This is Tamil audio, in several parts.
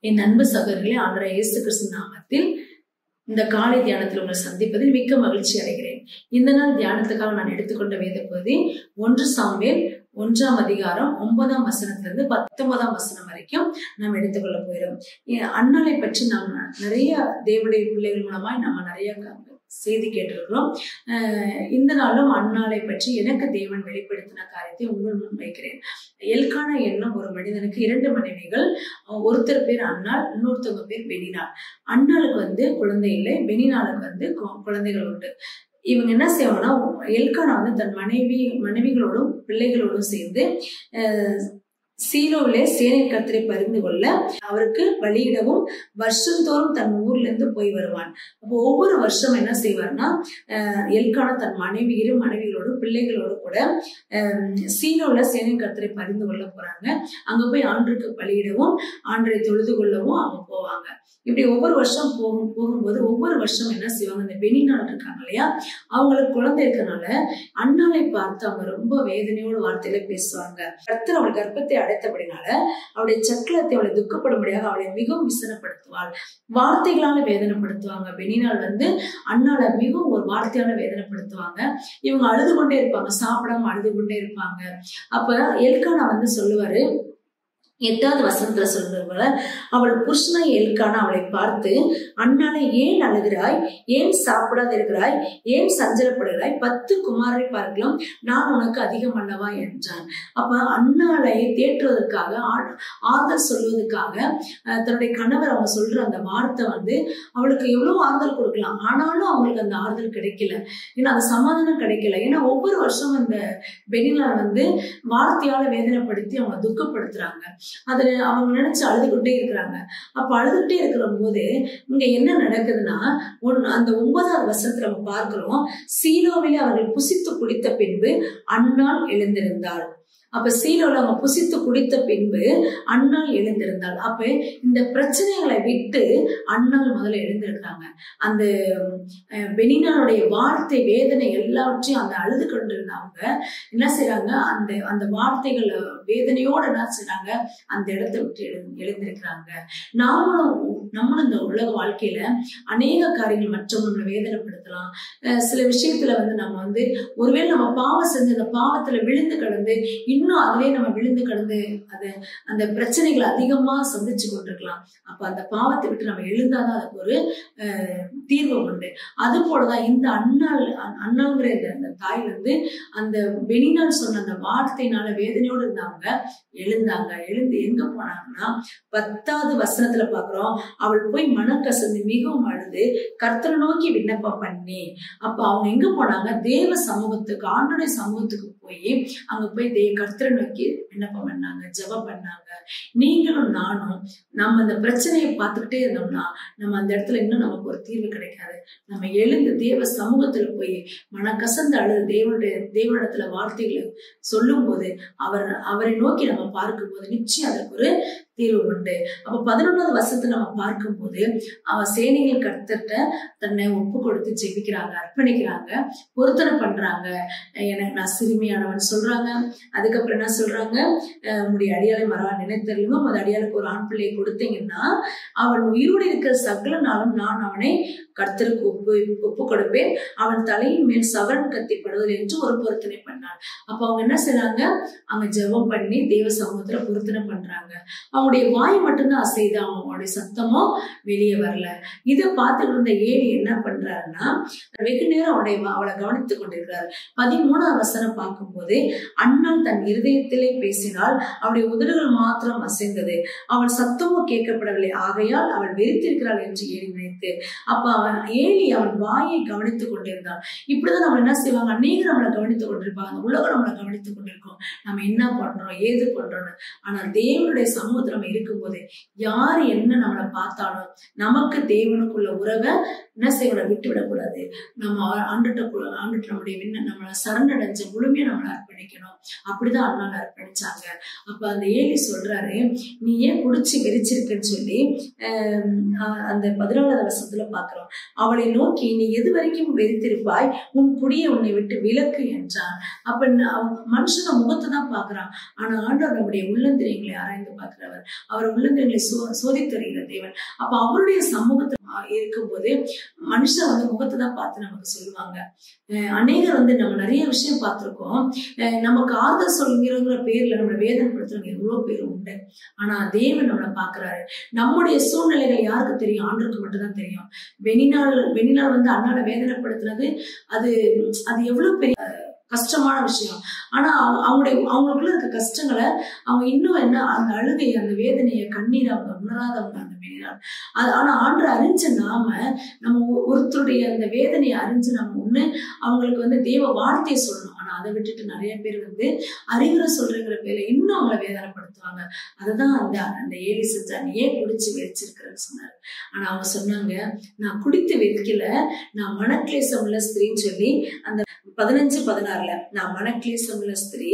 என் அன்பு சகோதரர்களே, ஆண்டவராகிய இயேசு கிறிஸ்து நாமத்தில் இந்த காலை தியானத்தில் உங்களை சந்திப்பதில் மிக்க மகிழ்ச்சி அடைகிறேன். இந்த நாள் தியானத்துக்காக நான் எடுத்துக்கொண்ட வேத பகுதி 1 சாமுவேல் 1ஆம் அதிகாரம் 9ஆம் வசனத்திலிருந்து 19ஆம் வசனம் வரைக்கும் நாம் எடுத்துக்கொள்ள போகிறோம். அன்னாளை பற்றி நாம் நிறைய தேவனுடைய பிள்ளைகள் மூலமாய் நம்ம நிறைய செய்தி கேட்டிருக்கிறோம். இந்த நாளும் அன்னாளை பற்றி எனக்கு தேவன் வெளிப்படுத்தின காரியத்தை உங்கள் முன் வைக்கிறேன். எல்கானா என்னும் ஒரு மனிதனுக்கு 2 மனைவிகள். ஒருத்தர் பேர் அன்னாள், இன்னொருத்தவங்க பேர் பெனினாள். அன்னாளுக்கு குழந்தை இல்லை, பெனினாளுக்கு குழந்தைகள் உண்டு. இவங்க என்ன செய்வாங்கன்னா, எல்கானா தன் மனைவிகளோடும் பிள்ளைகளோடும் சேர்ந்து சீலோவிலே சேனை கர்த்தரை பரிந்து கொள்ள அவருக்கு பலியிடவும் வருஷந்தோறும் தன் ஊர்ல இருந்து போய் வருவான். அப்போ ஒவ்வொரு வருஷம் என்ன செய்வார்னா, எல்கானா தன் இரு மனைவிகளோடு பிள்ளைகளோடு கூட சீலோவில சேனை கர்த்தரை பரிந்து கொள்ள போறாங்க. அங்க போய் ஆண்டருக்கு பலியிடவும் ஆண்டரை தொழுது கொள்ளவும் அவங்க போவாங்க. இப்படி ஒவ்வொரு வருஷம் போகும்போது ஒவ்வொரு வருஷம் என்ன செய்வாங்க, இந்த பெனினாள் இருக்காங்க இல்லையா, அவங்களுக்கு குழந்தை இருக்கிறதுனால அன்னாளை பார்த்து அவங்க ரொம்ப வேதனையோட வார்த்தையில பேசுவாங்க. கர்த்தர் அவள் கர்ப்பத்தை அடைத்தபடினால அவளுடைய சக்கலத்தை அவளை துக்கப்படும்படியாக அவளை மிகவும் விசனப்படுத்துவாள், வார்த்தைகளால வேதனைப்படுத்துவாங்க. பெனினாள் அன்னாளை மிகவும் ஒரு வார்த்தையால வேதனைப்படுத்துவாங்க. இவங்க அழுது கொண்டே இருப்பாங்க, சாப்பிடாம அழுது கொண்டே இருப்பாங்க. அப்ப எல்கானா சொல்லுவாரு, 8வது வசனத்துல சொல்றவங்கள, அவள் புருஷனை எல்கானா அவளை பார்த்து, அன்னாளை ஏன் அழுகிறாய், ஏன் சாப்பிடாத இருக்கிறாய், ஏன் சஞ்சலப்படுகிறாய், 10 குமாரரை பார்க்கலாம் நான் உனக்கு அதிகம் அல்லவா என்றான். அப்ப அன்னாளை தேற்றுவதற்காக, ஆறுதல் சொல்வதற்காக தன்னுடைய கணவர் அவங்க சொல்ற அந்த வார்த்தை அவளுக்கு எவ்வளவு ஆறுதல் கொடுக்கலாம். ஆனாலும் அவங்களுக்கு அந்த ஆறுதல் கிடைக்கல, ஏன்னா அந்த சமாதானம் கிடைக்கல. ஏன்னா ஒவ்வொரு வருஷம் அந்த பெனினாள் வார்த்தையால வேதனைப்படுத்தி அவங்க துக்கப்படுத்துறாங்க. அதுல அவங்க நினைச்சு அழுதுகிட்டே இருக்கிறாங்க. அப்ப அழுதுகிட்டே இருக்கிற போது இங்க என்ன நடக்குதுன்னா, அந்த 9வது வசனத்துல நம்ம பார்க்கிறோம், சீலோவிலே அவர்கள் புசித்து குடித்த பின்பு அன்னாள் எழுந்திருந்தாள். அப்ப சீலோல அவங்க புசித்து குடித்த பின்பு அன்னாள் எழுந்திருந்தாள். அப்ப இந்த பிரச்சனைகளை விட்டு அன்னாள் முதல்ல எழுந்திருக்கிறாங்க. அந்த பெனினாளுடைய வார்த்தை வேதனை எல்லாவற்றையும் அந்த அழுது கொண்டிருந்தவங்க என்ன செய்யறாங்க, அந்த வார்த்தைகள் வேதனையோட என்ன செய்யறாங்க, அந்த இடத்தை விட்டு எழுந்திருக்கிறாங்க. நம்மளும் இந்த உலக வாழ்க்கையில அநேக காரியங்கள் மற்றவங்களை வேதனைப்படுத்தலாம். சில விஷயத்துல நம்ம ஒருவேளை நம்ம பாவம் செஞ்சு அந்த பாவத்துல விழுந்து கடந்து இன்னும் அதுவே நம்ம விழுந்து கடந்து அந்த பிரச்சனைகளை அதிகமா சந்திச்சு கொண்டிருக்கலாம். அப்ப அந்த பாவத்தை விட்டு நம்ம எழுந்தாதான் அதுக்கு ஒரு தீர்வு உண்டு. அது போலதான் இந்த அண்ணாங்கிற அந்த தாய் அந்த பெனினாள் சொன்ன அந்த வார்த்தையினால வேதனையோடு இருந்தவங்க எழுந்தாங்க. எழுந்து எங்க போனாங்கன்னா, 10வது வசனத்துல பாக்குறோம், அவள் போய் மனக்கசந்து மிகவும் அழுது கர்த்தரை நோக்கி விண்ணப்பம் பண்ணி. அப்ப அவங்க எங்க போனாங்க, தேவ சமூகத்துக்கு, ஆண்டோடைய சமூகத்துக்கு போய் அங்க போய் கர்த்தரை நோக்கி விண்ணப்பம் பண்ணாங்க, ஜெபம் பண்ணாங்க. நீங்களும் நானும் நம்ம அந்த பிரச்சனையை பார்த்துக்கிட்டே இருந்தோம்னா நம்ம அந்த இடத்துல இன்னும் நமக்கு ஒரு தீர்வு கிடைக்காது. நம்ம எழுந்து தேவ சமூகத்துல போய் மனக்கசந்து அழுது தேவனிடத்துல வார்த்தைகளை சொல்லும் போது அவரை நோக்கி நம்ம பார்க்கும் போது நிச்சயம் அதற்கு ஒரு தீர்வு உண்டு. அப்ப 11வது வசனத்தை நம்ம பார்க்கும் போது அவன் சேனைகள் கர்த்தர்ட்ட தன்னை ஒப்பு கொடுத்து ஜெபிக்கிறாங்க, அர்ப்பணிக்கிறாங்க, பொருத்தனை பண்றாங்க. எனக்கு நான் சிறுமியானவன் சொல்றாங்க. அதுக்கப்புறம் என்ன சொல்றாங்க, உங்களுடைய அடியாளை மறவா நினைத்தறியும், அது அடியாளுக்கு ஒரு ஆண் பிள்ளையை கொடுத்தீங்கன்னா அவன் உயிரோடு இருக்கிற சகல நாளும் நான் அவனை கர்த்தருக்கு ஒப்பு கொடுப்பேன், அவன் தலையின் மேல் சவரன் கத்திப்படுவது என்று ஒரு பொருத்தனை பண்ணான். அப்ப அவங்க என்ன செய்றாங்க, அவங்க ஜெபம் பண்ணி தேவ சமூகத்துல பொருத்தனை பண்றாங்க. அவங்களுடைய வாய் மட்டும்தான் அசைது, அவங்களுடைய சத்தமும் வெளியே வரல. இதை பார்த்துட்டு இருந்த ஏலி என்ன பண்றாருன்னா, வெகு நேரம் அவளை கவனித்துக் கொண்டிருக்கிறார். 13வது வசனம் பார்க்கும்போது, அன்னாள் தன் இருதயத்திலே பேசினால் அவளுடைய உதடுகள் மாத்திரம் அசைந்தது, அவள் சத்தமும் கேட்கப்படவில்லை, ஆகையால் அவள் வெறித்திருக்கிறாள் என்று ஏலி நினைத்து. அப்ப ஏலி அவன் வாயை கவனித்துக் கொண்டிருந்தான். இப்படிதான் நம்ம என்ன செய்வாங்க, அநேகர் நம்மளை கவனித்துக் கொண்டிருப்பாங்க, உலகம் நம்மளை கவனித்துக் கொண்டிருக்கோம், நம்ம என்ன பண்றோம் ஏது பண்றோம்னு. ஆனா தேவனுடைய சமூகத்துல நம்ம இருக்கும்போது யாரு என்ன நம்மளை பார்த்தாலும் நமக்கு தேவனுக்குள்ள உறவை என்ன செய்ய விட்டு விடக்கூடாது. நம்ம ஆண்டுட்ட நம்மளை சரணடைஞ்ச முழுமையா நம்மளை அர்ப்பணிக்கணும். அப்படிதான் அண்ணால அர்ப்பணிச்சாங்க. அப்ப அந்த ஏலி சொல்றாரு, நீ ஏன் குடிச்சு வெறிச்சிருக்குன்னு சொல்லி அந்த 14வது வசனத்துல பாக்குறோம். அவளை நோக்கி நீ எது வரைக்கும் வெறித்திருப்பாய், உன் குடியை உன்னை விட்டு விலக்கு என்றான். அப்ப மனுஷன முகத்தை தான் பாக்குறான். ஆனா ஆண்டவர் நம்முடைய உள்ளந்திரியங்களை ஆராய்ந்து பார்க்கிறவர். அவர் உள்ளந்திரியங்களை சோதித்தறிகிற தேவன். அப்ப அவருடைய சமூகத்துல இருக்கும்போது மனுஷன் முகத்தை தான் பார்த்து நமக்கு சொல்லுவாங்க. அநேகர் நம்ம நிறைய விஷயம் பார்த்திருக்கோம். நமக்கு ஆறுதல் சொல்கிறோங்கிற பேர்ல நம்மளை வேதனைப்படுத்துறவங்க எவ்வளவு பேர் உண்டு. ஆனா தேவன் நம்மளை பாக்குறாரு. நம்முடைய சூழ்நிலைகள் யாருக்கு தெரியும்? ஆண்டவருக்கு மட்டும்தான் தெரியும். வெனிநாள் அண்ணால வேதனைப்படுத்துனது அது எவ்வளவு பெரிய கஷ்டமான விஷயம். ஆனா அவங்களுக்குள்ள இருக்க கஷ்டங்களை அவங்க இன்னும் அந்த அழுகை, அந்த வேதனையை, கண்ணீரை அவங்க உணராதவங்க அந்த வெனிநாள். ஆனா ஆண்டு அறிஞ்ச நம்ம ஒருத்தருடைய அந்த வேதனையை அறிஞ்சு நம்ம அவங்களுக்கு தேவ வார்த்தையை சொல்லணும். ஆனா அதை விட்டுட்டு நிறைய பேர் அறிவுரை சொல்றங்கிற பேர்ல இன்னும் அவங்களை வேதனைப்படுத்துவாங்க. அதுதான் அந்த ஏலி செஞ்சா, நீ ஏன் குடிச்சு வெறிச்சிருக்கிறன்னு சொன்னாரு. ஆனா அவங்க சொன்னாங்க, நான் குடித்து வெறிக்கல, நான் மனக்லேசம் உள்ள ஸ்திரீன்னு சொல்லி அந்த 15:16 நான் மனக்லேசம் உள்ள ஸ்திரீ,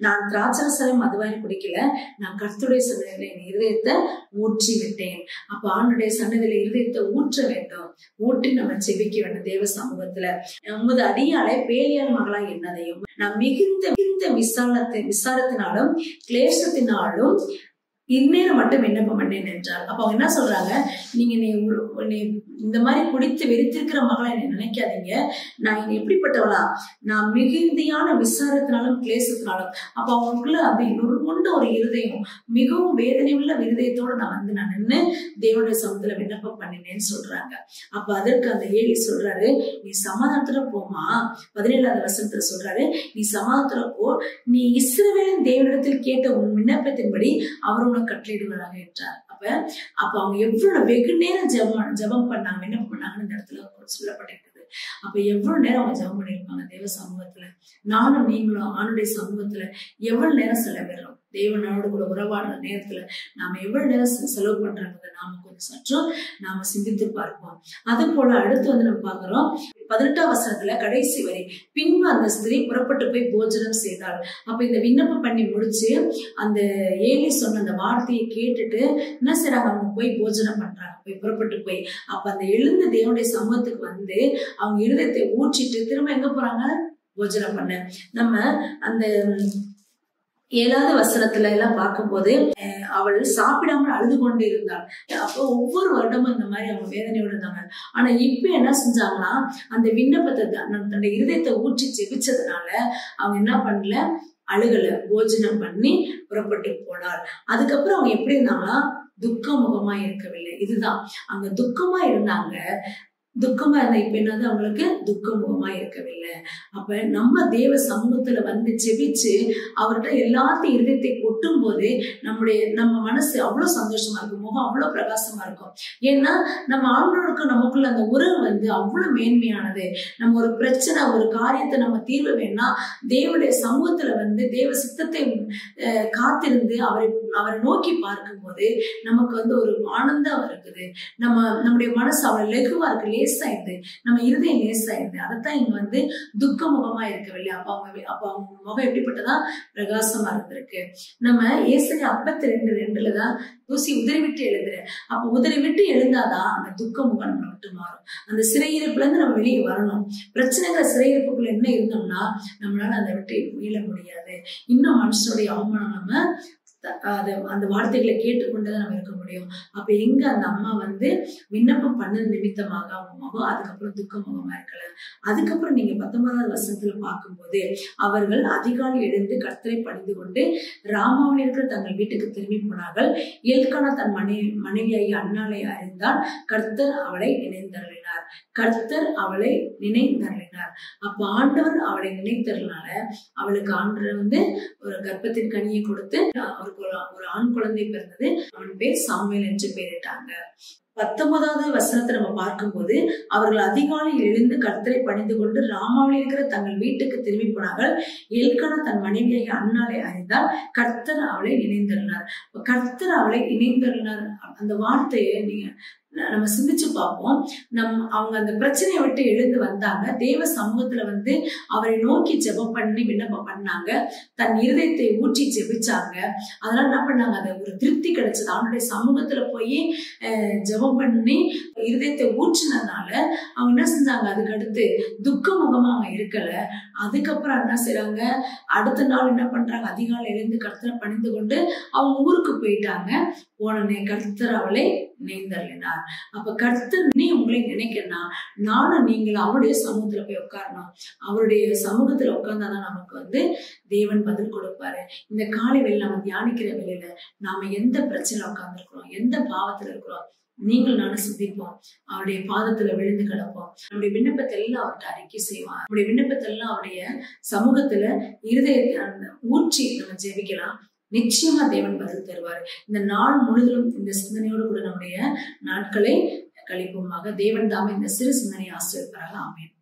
நான் திராட்சரசம் மதுவாய் குடிக்கல, நான் கர்த்தருடைய சன்னதியில என் இருதயத்தை ஊற்றி விட்டேன். அப்ப ஆண்டுடைய சன்னதியில இருதயத்தை ஊற்ற வேண்டும். ஊற்றி நம்ம செபிக்க வேண்டும் தேவ சமூகத்துல. உமது அடியாளை பேலியால் மகளா என்னதையும் நான் மிகுந்த விசாரத்தினாலும் கிளேசத்தினாலும் இந்நேரம் மட்டும் விண்ணப்பம் பண்ணேன் என்றார். அப்ப அவங்க என்ன சொல்றாங்க, நீங்க நீ இந்த மாதிரி குடித்து வெறித்திருக்கிற மகளை என்ன நினைக்காதீங்க. நான் எப்படிப்பட்டவளா, நான் மிகுதியான விசாரத்தினாலும் கிளேசத்தினாலும். அப்ப அவங்களுக்குள்ள அப்படி நொறுங்குண்ட ஒரு இருதயம், மிகவும் வேதனை உள்ள இருதயத்தோட நான் நின்று தேவனுடைய சமூகத்துல விண்ணப்பம் பண்ணினேன்னு சொல்றாங்க. அப்ப அதற்கு அந்த ஏலி சொல்றாரு, நீ சமாதானத்துல போமா. 17வது வசனத்துல சொல்றாரு, நீ சமாதானத்துல போ, நீ இஸ்ரவேலின் தேவனிடத்தில் கேட்ட உன் விண்ணப்பத்தின்படி அவர் கட்டளையிடுவதாக என்றார். அப்ப அவங்க எவ்வளவு வெகு நேரம் ஜெபம் பண்ணாங்க, என்ன பண்ணாங்கன்னு இந்த இடத்துல சொல்லப்பட்டிருக்குது. அப்ப எவ்வளவு நேரம் அவங்க ஜெபம் பண்ணிருப்பாங்க தேவ சமூகத்துல. நானும் நீங்களும் ஆணுடைய சமூகத்துல எவ்வளவு நேரம் செலவிடுறோம்? தேவனோடு கூட உறவாடுற நேரத்துல நாம எவ்வளவு நேரம் செலவு பண்றோம்ன்றத நாம கொஞ்சம் சற்றும் நாம சிந்தித்து பார்ப்போம். அது போல அடுத்து நம்ம பாக்குறோம் 18ஆம் வசனத்துல கடைசி வரை, பின்பு அந்த ஸ்திரீ புறப்பட்டு போய் போஜனம் செய்தாள். அப்ப இந்த விண்ணப்பம் பண்ணி முடிச்சு அந்த ஏலி சொன்ன அந்த வார்த்தையை கேட்டுட்டு என்ன செய்றாங்க, அவங்க போய் போஜனம் பண்றாங்க, போய் புறப்பட்டு போய். அப்ப அந்த எழுந்த தேவனுடைய சமூகத்துக்கு அவங்க இருதயத்தை ஊற்றிட்டு திரும்ப எங்க போறாங்க, போஜனம் பண்ண. நம்ம அந்த 7வது வசனத்துல எல்லாம் பார்க்கும்போது அவள் சாப்பிடாமல் அழுது கொண்டு இருந்தாள். அப்போ ஒவ்வொரு வருடமும் இந்த மாதிரி அவங்க வேதனையோட இருந்தாங்க. ஆனா இப்ப என்ன செஞ்சாங்கன்னா, அந்த விண்ணப்பத்தை தன்னுடைய இருதயத்தை ஊற்றி ஜெபிச்சதுனால அவங்க என்ன பண்ணல, அழுகல, போஜனம் பண்ணி புறப்பட்டு போனாள். அதுக்கப்புறம் அவங்க எப்படி இருந்தாங்கன்னா, துக்க முகமா இருக்கவில்லை. இதுதான், அங்க துக்கமா இருந்தாங்க. துக்கமா இருந்த இப்ப என்னது, அவங்களுக்கு துக்க முகமா இருக்கவில்லை. அப்ப நம்ம தேவ சமூகத்துல ஜெபிச்சு அவர்கிட்ட எல்லாத்தையும் இருதயத்தை கொட்டும் போது நம்ம மனசு அவ்வளவு சந்தோஷமா இருக்கும், முகம் அவ்வளவு பிரகாசமா இருக்கும். ஏன்னா நம்ம ஆண்டவருக்கு நமக்குள்ள அந்த உறவு அவ்வளவு மேன்மையானது. நம்ம ஒரு பிரச்சனை, ஒரு காரியத்தை நம்ம தீர்வு வேணா தேவனுடைய சமூகத்துல தேவ சித்தத்தை காத்திருந்து அவரை நோக்கி பார்க்கும் போது நமக்கு ஒரு ஆனந்தம் இருக்குது. நம்முடைய மனசு அவ்வளவு லெகுவா இருக்கு, லேசாயிருது, நம்ம இருதயம் லேசாயிருது. அதைத்தான் இங்க துக்க முகமா இருக்கவில்லை. அப்ப அவங்க முகம் எப்படிப்பட்டதா, பிரகாசமா இருந்திருக்கு. நம்ம ஏசாயா 52:2 தூசி உதறி விட்டு எழுதுற. அப்ப உதறி விட்டு எழுந்தாதான் அந்த துக்க முகம் நம்ம விட்டு மாறும். அந்த சிறையிருப்புல இருந்து நம்ம வெளியே வரணும். பிரச்சனைகளை சிறையிருப்புக்குள்ள என்ன இருந்தோம்னா நம்மளால அதை விட்டு மீள முடியாது. இன்னும் மனுஷனுடைய அவமானம் நம்ம அந்த வார்த்தைகளை கேட்டுக்கொண்டுதான் நம்ம இருக்க முடியும். அப்ப எங்க அந்த அம்மா விண்ணப்பம் பண்ணது நிமித்தமாக அவங்க முகம் அதுக்கப்புறம் துக்க முகமா இருக்கல. அதுக்கப்புறம் நீங்க 19வது வசனத்துல பார்க்கும்போது, அவர்கள் அதிகாலை எழுந்து கர்த்தரை பணிந்து கொண்டு ராமாவில் இருக்கிற தங்கள் வீட்டுக்கு திரும்பி போனார்கள். எல்கானா தன் மனைவியாகி அன்னாளை அறிந்தால் கர்த்தர் அவளை நினைந்தருளினார். அப்ப ஆண்டவர் அவளை நினைத்தருனால அவளுக்கு ஆண்டவர் ஒரு கர்ப்பத்தின் கனியை கொடுத்து அவருக்கு ஒரு ஆண் குழந்தை பிறந்தது. அவன் பேர் சாமுவேல் என்று பெயரிட்டாங்க. 19வது வசனத்தை நம்ம பார்க்கும்போது, அவர்கள் அதிகாலையில் எழுந்து கர்த்தரை பணிந்து கொண்டு ராமாவில் இருக்கிற தங்கள் வீட்டுக்கு திரும்பி போனார்கள். எல்கானா தன் மனைவியாக அன்னாளை அறிந்தால் கர்த்தர் அவளை நினைந்தருளினார். கர்த்தர் அவளை நினைந்தருளினார் அந்த வார்த்தையை நம்ம சிந்திச்சு பார்ப்போம். அவங்க அந்த பிரச்சனையை விட்டு எழுந்து வந்தாங்க. தேவ சமூகத்துல அவரை நோக்கி ஜெபம் பண்ணி விண்ணப்பம் பண்ணாங்க. தன் இருதயத்தை ஊற்றி ஜெபிச்சாங்க. அதனால என்ன பண்ணாங்க, அது ஒரு திருப்தி கிடைச்சது. அவனுடைய சமூகத்துல போய் ஜெபம் ஜெபம் பண்ணி இருதயத்தை ஊற்றினதுனால அவங்க என்ன செஞ்சாங்க, அதுக்கு அடுத்து துக்க முகமா அவங்க இருக்கல. அதுக்கப்புறம் என்ன செய்யறாங்க, அடுத்த நாள் என்ன பண்றாங்க, அதிகாலை எழுந்து கர்த்தரை பணிந்து கொண்டு அவங்க ஊருக்கு போயிட்டாங்க. உடனே கர்த்தர் அவளை நினைந்தருளினார். அப்ப கர்த்தர் நீ உங்களை நினைக்கணும்னா நானும் நீங்களும் அவருடைய சமூகத்துல போய் உட்காரணும். அவருடைய சமூகத்துல உட்கார்ந்தாதான் நமக்கு தேவன் பதில் கொடுப்பாரு. இந்த காலை வேளையில நம்ம தியானிக்கிற வேளையில நாம எந்த பிரச்சனையில உட்கார்ந்துருக்கிறோம், எந்த பாவத்துல இருக்கிறோம், நீங்கள் நானும் சிந்திப்போம். அவருடைய பாதத்துல விழுந்து கிடப்போம். நம்முடைய விண்ணப்பத்தை எல்லாம் அவர்கிட்ட அறிக்கை செய்வான். நம்முடைய விண்ணப்பத்தை எல்லாம் அவருடைய சமூகத்துல இருதயத்தை ஊற்றி நம்ம ஜெபிக்கலாம். நிச்சயமா தேவன் பதில் தருவார். இந்த நாள் முழுவதும் இந்த சிந்தனையோடு கூட நம்முடைய நாட்களை கழிப்போமாக. தேவன் தாமே இந்த சிறு சிந்தனையை ஆசீர்வதிப்பாராக. ஆமென்.